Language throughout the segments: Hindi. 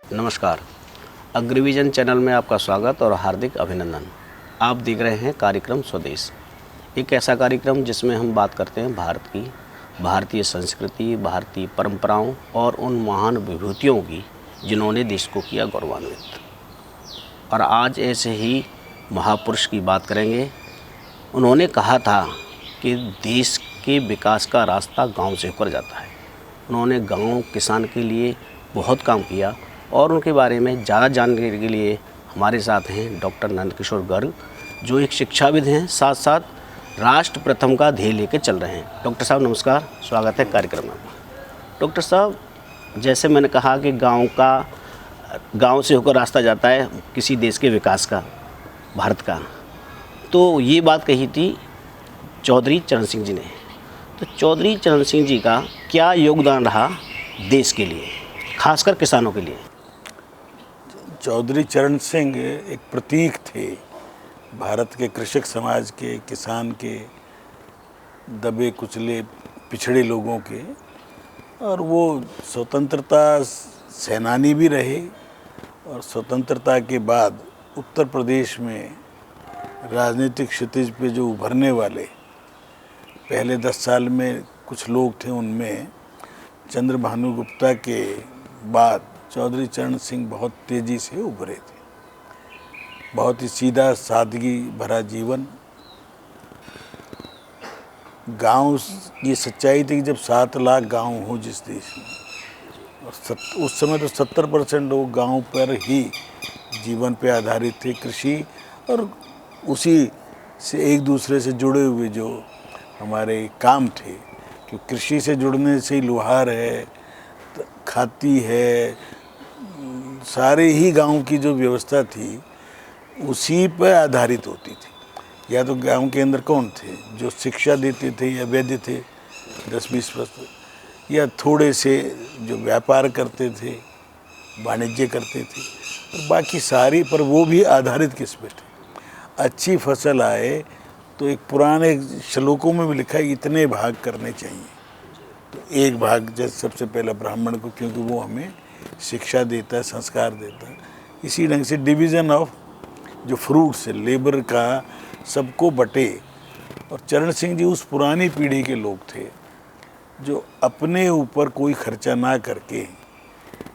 नमस्कार। अग्रविजन चैनल में आपका स्वागत और हार्दिक अभिनंदन। आप देख रहे हैं कार्यक्रम स्वदेश, एक ऐसा कार्यक्रम जिसमें हम बात करते हैं भारत की, भारतीय संस्कृति, भारतीय परंपराओं और उन महान विभूतियों की जिन्होंने देश को किया गौरवान्वित। और आज ऐसे ही महापुरुष की बात करेंगे। उन्होंने कहा था कि देश के विकास का रास्ता गांव से होकर जाता है। उन्होंने गांव किसान के लिए बहुत काम किया और उनके बारे में ज़्यादा जानने के लिए हमारे साथ हैं डॉक्टर नंदकिशोर गर्ग, जो एक शिक्षाविद हैं, साथ साथ राष्ट्र प्रथम का ध्येय लेकर चल रहे हैं। डॉक्टर साहब नमस्कार, स्वागत है कार्यक्रम में। डॉक्टर साहब, जैसे मैंने कहा कि गांव से होकर रास्ता जाता है किसी देश के विकास का, भारत का, तो ये बात कही थी चौधरी चरण सिंह जी ने। तो चौधरी चरण सिंह जी का क्या योगदान रहा देश के लिए, खासकर किसानों के लिए? चौधरी चरण सिंह एक प्रतीक थे भारत के कृषक समाज के, किसान के, दबे कुचले पिछड़े लोगों के। और वो स्वतंत्रता सेनानी भी रहे और स्वतंत्रता के बाद उत्तर प्रदेश में राजनीतिक क्षितिज पे जो उभरने वाले पहले 10 साल में कुछ लोग थे, उनमें चंद्रभानु गुप्ता के बाद चौधरी चरण सिंह बहुत तेज़ी से उभरे थे। बहुत ही सीधा सादगी भरा जीवन। गांव, ये सच्चाई थी कि जब 7 लाख गांव हो जिस देश में, और उस समय तो 70% लोग गांव पर ही जीवन पे आधारित थे, कृषि और उसी से एक दूसरे से जुड़े हुए जो हमारे काम थे। कि कृषि से जुड़ने से ही लोहार है, खाती है, सारे ही गांव की जो व्यवस्था थी उसी पर आधारित होती थी। या तो गांव के अंदर कौन थे जो शिक्षा देते थे या वैद्य थे 10-20%, या थोड़े से जो व्यापार करते थे, वाणिज्य करते थे, और बाकी सारी पर वो भी आधारित किस पे थे। अच्छी फसल आए तो एक पुराने श्लोकों में भी लिखा है इतने भाग करने चाहिए। तो एक भाग जैसे सबसे पहला ब्राह्मण को, क्योंकि वो हमें शिक्षा देता है, संस्कार देता है। इसी ढंग से डिवीज़न ऑफ जो फ्रूट्स है, लेबर का, सबको बटे। और चरण सिंह जी उस पुरानी पीढ़ी के लोग थे जो अपने ऊपर कोई खर्चा ना करके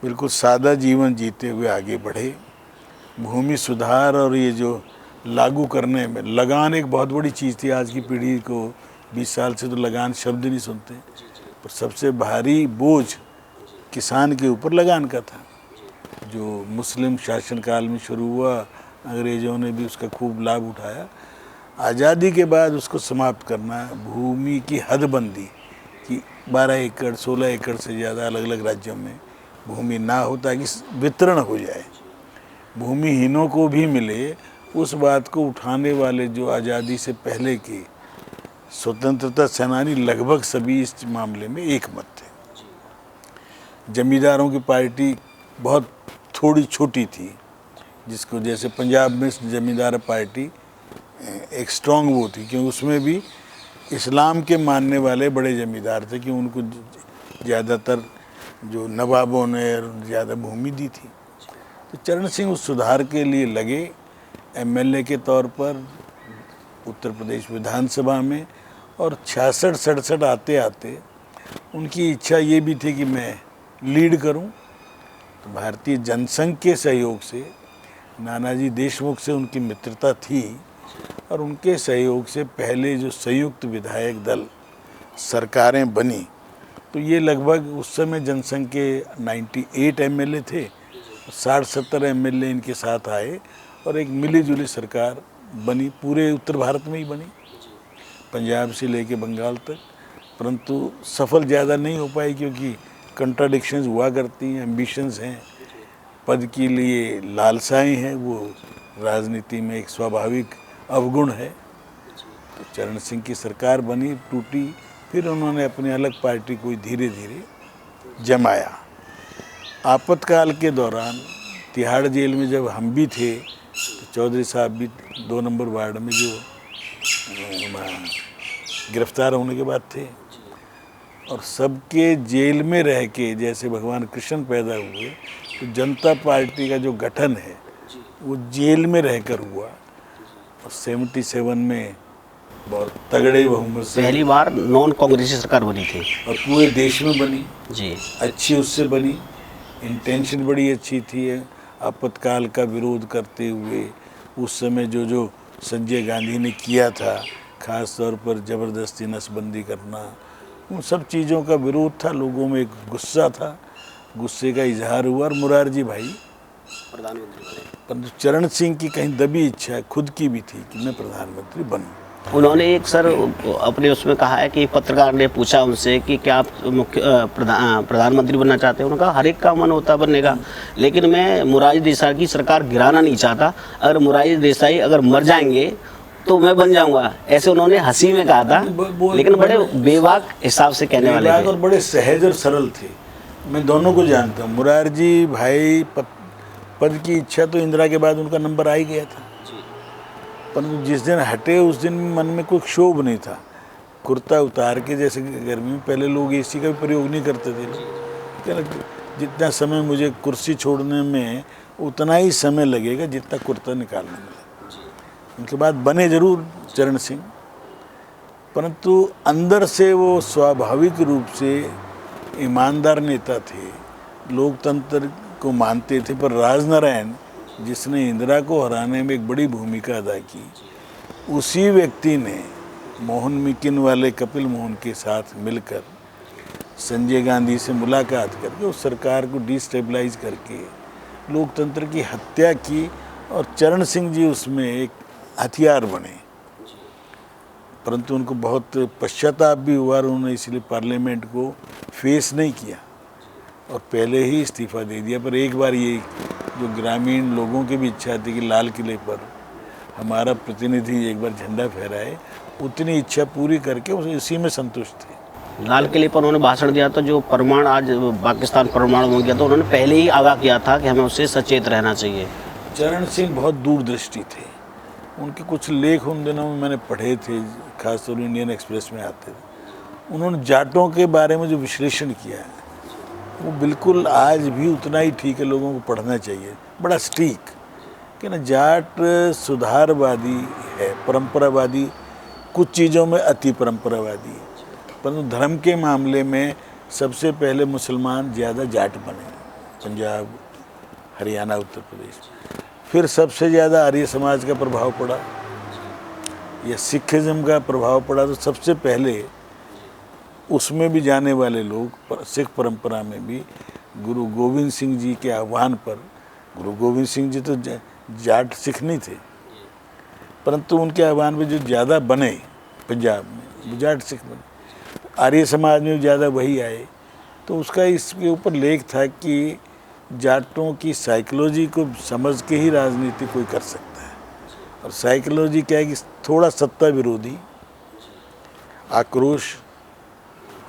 बिल्कुल सादा जीवन जीते हुए आगे बढ़े। भूमि सुधार और ये जो लागू करने में लगान एक बहुत बड़ी चीज़ थी। आज की पीढ़ी को 20 साल से तो लगान शब्द नहीं सुनते, पर सबसे भारी बोझ किसान के ऊपर लगान का था, जो मुस्लिम शासनकाल में शुरू हुआ। अंग्रेज़ों ने भी उसका खूब लाभ उठाया। आज़ादी के बाद उसको समाप्त करना, भूमि की हदबंदी कि 12 एकड़ 16 एकड़ से ज़्यादा अलग अलग राज्यों में भूमि ना हो, ताकि वितरण हो जाए, भूमिहीनों को भी मिले। उस बात को उठाने वाले जो आज़ादी से पहले के स्वतंत्रता सेनानी लगभग सभी इस मामले में एक मत थे। जमींदारों की पार्टी बहुत थोड़ी छोटी थी, जिसको जैसे पंजाब में जमींदार पार्टी एक स्ट्रॉन्ग वो थी, क्योंकि उसमें भी इस्लाम के मानने वाले बड़े जमींदार थे, कि उनको ज़्यादातर जो नवाबों ने ज़्यादा भूमि दी थी। तो चरण सिंह उस सुधार के लिए लगे। एमएलए के तौर पर उत्तर प्रदेश विधानसभा में, और 66-67 आते आते उनकी इच्छा ये भी थी कि मैं लीड करूं। तो भारतीय जनसंघ के सहयोग से, नानाजी देशमुख से उनकी मित्रता थी, और उनके सहयोग से पहले जो संयुक्त विधायक दल सरकारें बनी, तो ये लगभग उस समय जनसंघ के 98 एमएलए थे, 60-70 एमएलए इनके साथ आए और एक मिली जुली सरकार बनी। पूरे उत्तर भारत में ही बनी, पंजाब से लेके बंगाल तक। परंतु सफल ज़्यादा नहीं हो पाई, क्योंकि कंट्राडिक्शंस हुआ करती हैं, एम्बिशंस हैं, पद के लिए लालसाएं हैं, वो राजनीति में एक स्वाभाविक अवगुण है। तो चरण सिंह की सरकार बनी, टूटी, फिर उन्होंने अपनी अलग पार्टी को धीरे धीरे जमाया। आपातकाल के दौरान तिहाड़ जेल में जब हम भी थे, तो चौधरी साहब भी 2 नंबर वार्ड में जो गिरफ्तार होने के बाद थे, और सबके जेल में रह के जैसे भगवान कृष्ण पैदा हुए, तो जनता पार्टी का जो गठन है वो जेल में रहकर हुआ और 77 में बहुत तगड़े बहुमत से पहली बार नॉन कांग्रेसी सरकार बनी थी। और पूरे देश में बनी, जी अच्छी उससे बनी, इंटेंशन बड़ी अच्छी थी। आपातकाल का विरोध करते हुए उस समय जो जो संजय गांधी ने किया था, खास तौर पर ज़बरदस्ती नसबंदी करना, उन सब चीज़ों का विरोध था। लोगों में एक गुस्सा था, गुस्से का इजहार हुआ और मुरारजी भाई प्रधानमंत्री बने। परंतु चरण सिंह की कहीं दबी इच्छा खुद की भी थी कि मैं प्रधानमंत्री बनूं। उन्होंने एक सर अपने उसमें कहा है कि पत्रकार ने पूछा उनसे कि क्या आप प्रधानमंत्री बनना चाहते हैं। उन्होंने कहा हर एक का मन होता बनने का, लेकिन मैं मोरारजी देसाई की सरकार गिराना नहीं चाहता। अगर मोरारजी देसाई अगर मर जाएंगे तो मैं बन जाऊंगा, ऐसे उन्होंने हंसी में कहा था, लेकिन बड़े बेबाक हिसाब से कहने वाले थे और बड़े सहज और सरल थे। मैं दोनों को जानता हूँ। मुरारजी भाई पद की इच्छा तो इंदिरा के बाद उनका नंबर आ ही गया था, परंतु जिस दिन हटे उस दिन मन में कोई क्षोभ नहीं था। कुर्ता उतार के, जैसे गर्मी में पहले लोग एसी का भी प्रयोग नहीं करते थे, क्या जितना समय मुझे कुर्सी छोड़ने में उतना ही समय लगेगा जितना कुर्ता निकालने में। उनके बाद बने जरूर चरण सिंह, परंतु अंदर से वो स्वाभाविक रूप से ईमानदार नेता थे, लोकतंत्र को मानते थे। पर राजनारायण जिसने इंदिरा को हराने में एक बड़ी भूमिका अदा की, उसी व्यक्ति ने मोहन मिकिन वाले कपिल मोहन के साथ मिलकर संजय गांधी से मुलाकात करके उस सरकार को डिस्टेबलाइज करके लोकतंत्र की हत्या की और चरण सिंह जी उसमें एक हथियार बने। परंतु उनको बहुत पश्चाताप भी हुआ और उन्होंने इसलिए पार्लियामेंट को फेस नहीं किया और पहले ही इस्तीफा दे दिया। पर एक बार ये जो ग्रामीण लोगों की भी इच्छा थी कि लाल किले पर हमारा प्रतिनिधि एक बार झंडा फहराए, उतनी इच्छा पूरी करके उसी में संतुष्ट थे। लाल किले पर उन्होंने भाषण दिया था, जो परमाणु आज पाकिस्तान परमाणु हो गया, तो उन्होंने पहले ही आगाह किया था कि हमें उससे सचेत रहना चाहिए। चरण सिंह बहुत दूरदृष्टि थे। उनके कुछ लेख उन दिनों में मैंने पढ़े थे, खासतौर इंडियन एक्सप्रेस में आते थे। उन्होंने जाटों के बारे में जो विश्लेषण किया है वो बिल्कुल आज भी उतना ही ठीक है, लोगों को पढ़ना चाहिए। बड़ा सटीक कि ना, जाट सुधारवादी है, परंपरावादी, कुछ चीज़ों में अति परंपरावादी है, परंतु धर्म के मामले में सबसे पहले मुसलमान ज़्यादा जाट बने, पंजाब, हरियाणा, उत्तर प्रदेश। फिर सबसे ज़्यादा आर्य समाज का प्रभाव पड़ा या सिखिज़्म का प्रभाव पड़ा, तो सबसे पहले उसमें भी जाने वाले लोग सिख परंपरा में भी गुरु गोविंद सिंह जी के आह्वान पर, गुरु गोविंद सिंह जी तो जाट सिख नहीं थे, परंतु उनके आह्वान पर जो ज़्यादा बने पंजाब में वो जाट सिख बने। आर्य समाज में ज़्यादा वही आए। तो उसका इसके ऊपर लेख था कि जाटों की साइकोलॉजी को समझ के ही राजनीति कोई कर सकता है। और साइकोलॉजी क्या है कि थोड़ा सत्ता विरोधी, आक्रोश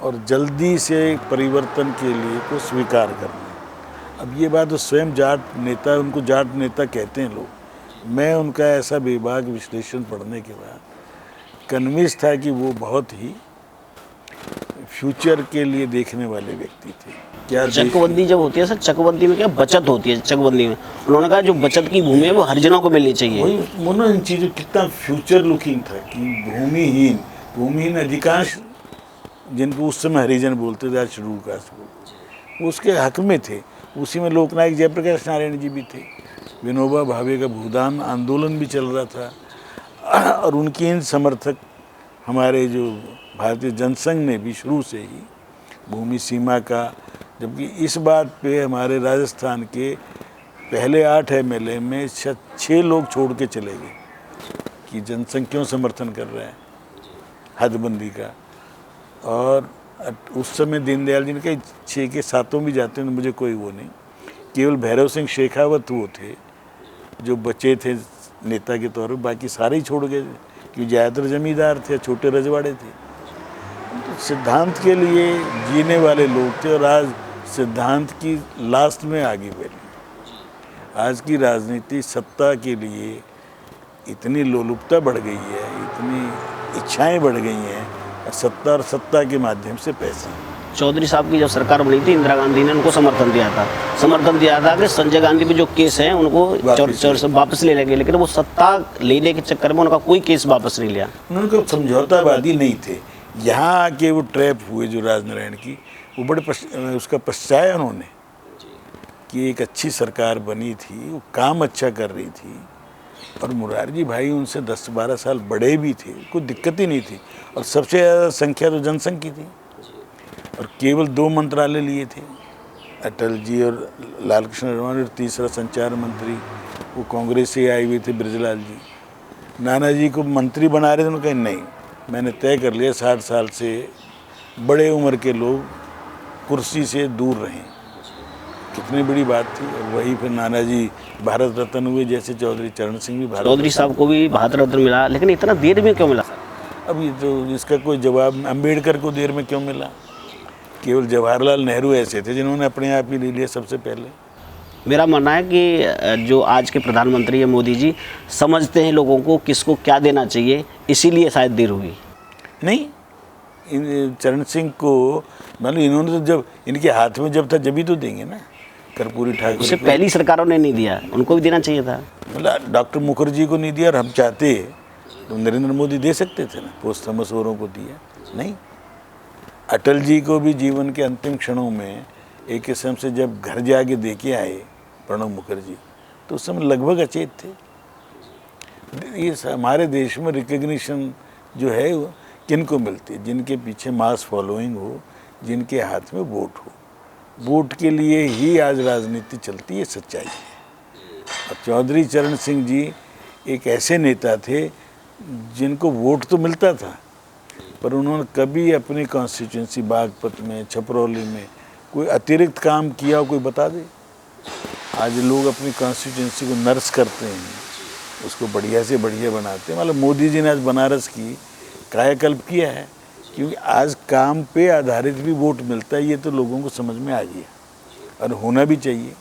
और जल्दी से परिवर्तन के लिए को स्वीकार करना। अब ये बात तो स्वयं जाट नेता, उनको जाट नेता कहते हैं लोग। मैं उनका ऐसा बेबाक विश्लेषण पढ़ने के बाद कन्विंस था कि वो बहुत ही फ्यूचर के लिए देखने वाले व्यक्ति थे। क्या चकबंदी जब होती है सर, चकबंदी में क्या बचत होती है, चकबंदी में उन्होंने कहा जो बचत की भूमि है वो हरिजनों को मिलनी चाहिए। वही मोनो इन चीज़ों कितना फ्यूचर लुकिंग था कि भूमिहीन अधिकांश जिनको उस समय हरिजन बोलते थे, आज शेड्यूल कास्ट बोलते, वो उसके हक में थे। उसी में लोकनायक जयप्रकाश नारायण जी भी थे, विनोबा भावे का भूदान आंदोलन भी चल रहा था और उनकी इन समर्थक हमारे जो भारतीय जनसंघ ने भी शुरू से ही भूमि सीमा का, जबकि इस बात पे हमारे राजस्थान के पहले 8 MLA में 6 लोग छोड़ के चले गए कि जनसंघ क्यों समर्थन कर रहा है हदबंदी का। और उस समय दीनदयाल जी ने कहा 6 के 7 भी जाते हैं तो मुझे कोई वो नहीं, केवल भैरव सिंह शेखावत वो थे जो बचे थे नेता के तौर पर, बाकी सारे ही छोड़ गए क्योंकि ज़्यादातर जमींदार थे, छोटे रजवाड़े थे। तो सिद्धांत के लिए जीने वाले लोग थे और आज सिद्धांत की लास्ट में आगे बढ़ी। आज की राजनीति सत्ता के लिए इतनी लोलुपता बढ़ गई है, इतनी इच्छाएं बढ़ गई हैं सत्ता और सत्ता के माध्यम से पैसा। चौधरी साहब की जब सरकार बनी थी इंदिरा गांधी ने उनको समर्थन दिया था कि संजय गांधी पे जो केस हैं उनको वापस ले लेंगे, लेकिन वो सत्ता लेने के चक्कर में उनका कोई केस वापस नहीं लिया। उनका समझौतावादी नहीं थे। यहाँ आके वो ट्रैप हुए जो राजनारायण की, वो बड़े उसका पछताया उन्होंने कि एक अच्छी सरकार बनी थी, वो काम अच्छा कर रही थी, और मुरारजी भाई उनसे 10-12 साल बड़े भी थे, कोई दिक्कत ही नहीं थी, और सबसे ज़्यादा संख्या तो जनसंघ की थी, और केवल 2 मंत्रालय लिए थे, अटल जी और लालकृष्ण आडवाणी, और तीसरा संचार मंत्री वो कांग्रेस से आए हुए थे बृजलाल जी। नाना जी को मंत्री बना रहे थे, उन्होंने कहा नहीं, मैंने तय कर लिया 60 साल से बड़े उम्र के लोग कुर्सी से दूर रहें। कितनी बड़ी बात थी। और वही फिर नाना जी भारत रत्न हुए, जैसे चौधरी चरण सिंह भी भारत। चौधरी साहब को भी भारत रत्न मिला, लेकिन इतना देर में क्यों मिला? अब ये तो इसका कोई जवाब, अम्बेडकर को देर में क्यों मिला? केवल जवाहरलाल नेहरू ऐसे थे जिन्होंने अपने आप ही ले लिया सबसे पहले। मेरा मानना है कि जो आज के प्रधानमंत्री है मोदी जी, समझते हैं लोगों को किसको क्या देना चाहिए, इसीलिए शायद देर होगी। नहीं, चरण सिंह को मतलब इन्होंने तो जब इनके हाथ में जब था जब ही तो देंगे ना। कर्पूरी ठाकुर उससे पहली सरकारों ने नहीं दिया, उनको भी देना चाहिए था। मतलब डॉक्टर मुखर्जी को नहीं दिया, और हम चाहते तो नरेंद्र मोदी दे सकते थे ना, पोस्टमस औरों को दिया नहीं। अटल जी को भी जीवन के अंतिम क्षणों में एक किस्म से जब घर जाके दे के आए प्रणब मुखर्जी, तो उस समय लगभग अचेत थे। ये हमारे देश में रिकग्निशन जो है वो किन को मिलती है? जिनके पीछे मास फॉलोइंग हो, जिनके हाथ में वोट हो। वोट के लिए ही आज राजनीति चलती है, सच्चाई है। और चौधरी चरण सिंह जी एक ऐसे नेता थे जिनको वोट तो मिलता था, पर उन्होंने कभी अपनी कॉन्स्टिट्यूंसी बागपत में, छपरौली में कोई अतिरिक्त काम किया हो, कोई बता दे। आज लोग अपनी कॉन्स्टिट्यूंसी को नर्स करते हैं, उसको बढ़िया से बढ़िया बनाते हैं। मतलब मोदी जी ने आज बनारस की कायाकल्प किया है, क्योंकि आज काम पे आधारित भी वोट मिलता है, ये तो लोगों को समझ में आ गया और होना भी चाहिए।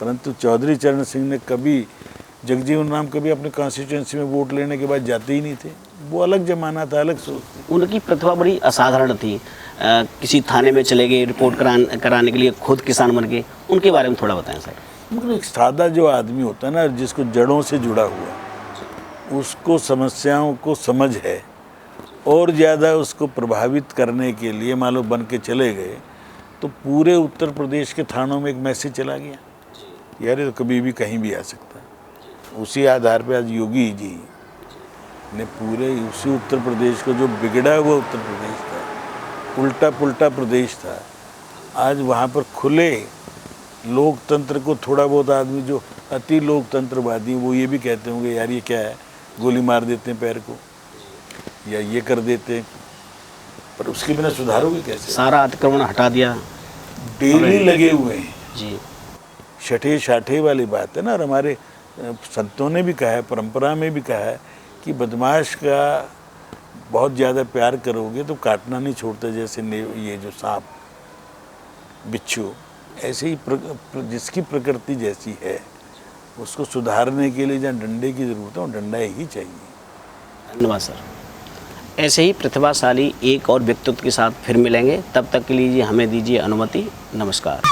परंतु चौधरी चरण सिंह ने कभी, जगजीवन राम कभी अपने कॉन्स्टिट्यूंसी में वोट लेने के बाद जाते ही नहीं थे। वो अलग जमाना था, अलग सोच थी। उनकी प्रतिभा बड़ी असाधारण थी। किसी थाने में चले गए, रिपोर्ट कराने के लिए खुद किसान बन गए। उनके बारे में थोड़ा बताएं सर। मतलब एक सादा जो आदमी होता है ना, जिसको जड़ों से जुड़ा हुआ, उसको समस्याओं को समझ है, और ज़्यादा उसको प्रभावित करने के लिए मान लो बन के चले गए, तो पूरे उत्तर प्रदेश के थानों में एक मैसेज चला गया, यार ये तो कभी भी कहीं भी आ सकता है। उसी आधार पे आज योगी जी ने पूरे उसी उत्तर प्रदेश को, जो बिगड़ा हुआ उत्तर प्रदेश था, उल्टा पुल्टा प्रदेश था, आज वहाँ पर खुले लोकतंत्र को, थोड़ा बहुत आदमी जो अति लोकतंत्रवादी वो ये भी कहते होंगे यार ये क्या है, गोली मार देते हैं पैर को, या ये कर देते हैं, पर उसके बिना सुधारोगे कैसे? सारा अतिक्रमण हटा दिया, डेली लगे हुए हैं जी। छठे छाठे वाली बात है ना। और हमारे संतों ने भी कहा है, परंपरा में भी कहा है कि बदमाश का बहुत ज़्यादा प्यार करोगे तो काटना नहीं छोड़ता, जैसे ये जो सांप बिच्छू, ऐसे ही जिसकी प्रकृति जैसी है, उसको सुधारने के लिए जहाँ डंडे की ज़रूरत है वो डंडा ही चाहिए। धन्यवाद सर। ऐसे ही प्रतिभाशाली एक और व्यक्तित्व के साथ फिर मिलेंगे, तब तक के लिए हमें दीजिए अनुमति। नमस्कार।